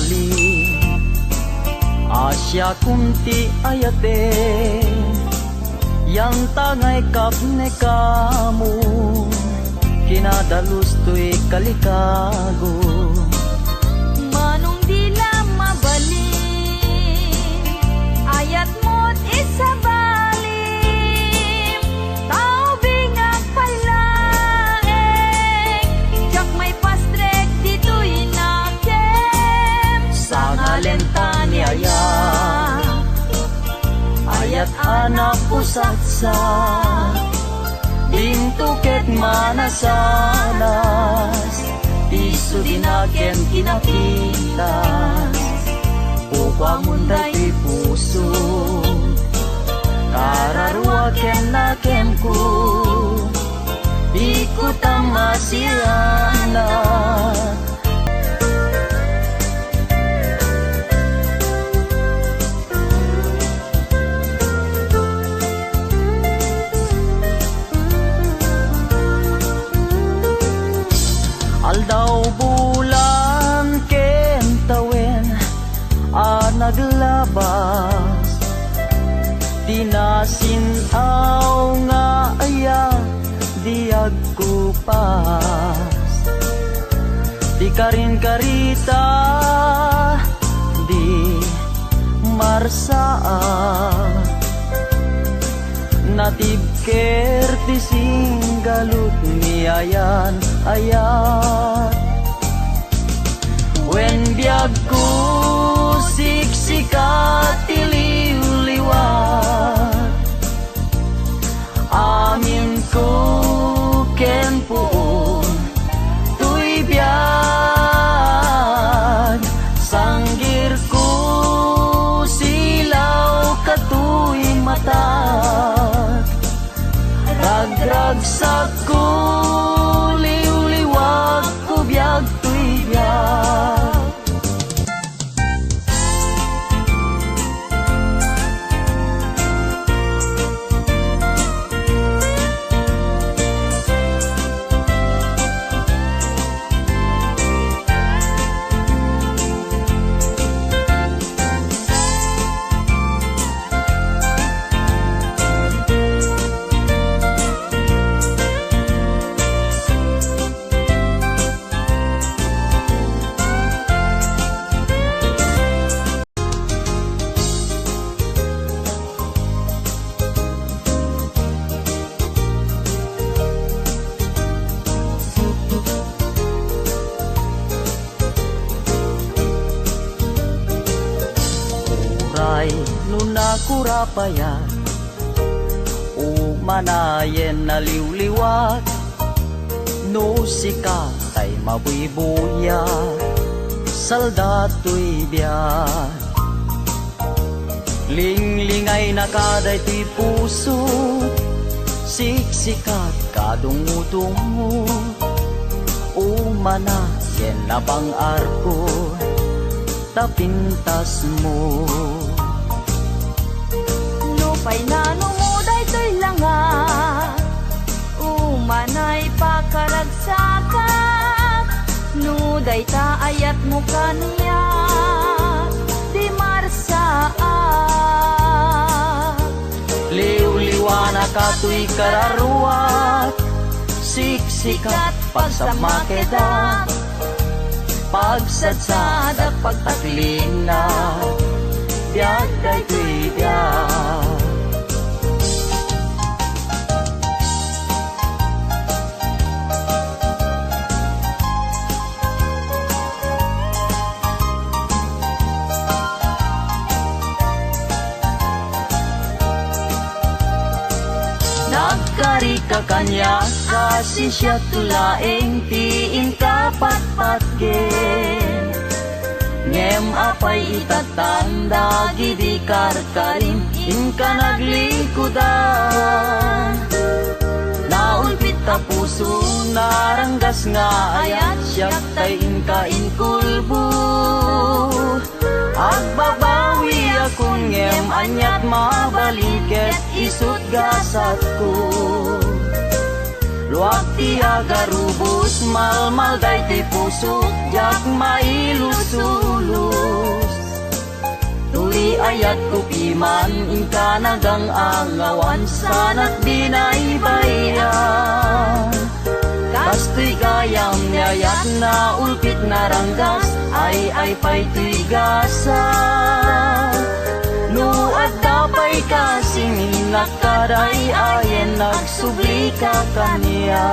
bali Asya kunti ayate yang tangay kapne kamu kinadalus to'y kalikago manong dila mabalim ayat mo't isabalim tao bingag palaeng jak may pastrek dito'y nakem sa ngalenta ni ayat anak pusatsa Dintuket manasanas Isu dinaken kinapitas Upang munday puso Kararwaken na kemku Ikut ang masiyana Aldaw bulan kentawen naglabas Tinasinaw nga aya diag kupas Di karin karita di marsaa Natib kerti singgalut ni ayan Wen biag ku siksikat tiliw-liwat Amin ku ken puun tuy biag Sanggir ku silaw katuy matag Ragrag sa kuliw-liwag ku biag tuy biag Nuna kurapaya Umanayen na liwliwat No sikatay mabuibuya Saldato'y biyak Linglingay na kaday ti puso Siksikat kadungo-dungo Umanayen na bang arko Tapintas mo Pay nanumuday to'y langa Umanay pakaragsakat Nuday ta ayat mo kaniya Di marsaat Liw-liwana ka to'y kararuat Siksikat pagsamakeda Pagsadsada pagtaklina Biag day to'y biag Nagkari ka kanya kasi siya tulaeng tiin kapat-pat gen Ngem apay itatanda gidi karkarin inka naglikudan Naulpit ta puso naranggas nga ayat siyak tay inka inkulbu Agbabawi akong ngem anyat mabaliket isut gasat ko Luwag ti agarubos, malmal day ti puso, jak mailusulus. Tuli ayat kupiman, inka nagang angawan, sanat di naibayan. Kastoy gayam yayat na ulpit na ranggas, ay pa'y tigasa. Nuat tapay kasing inakaray, ayen nagsubli ka kaniya.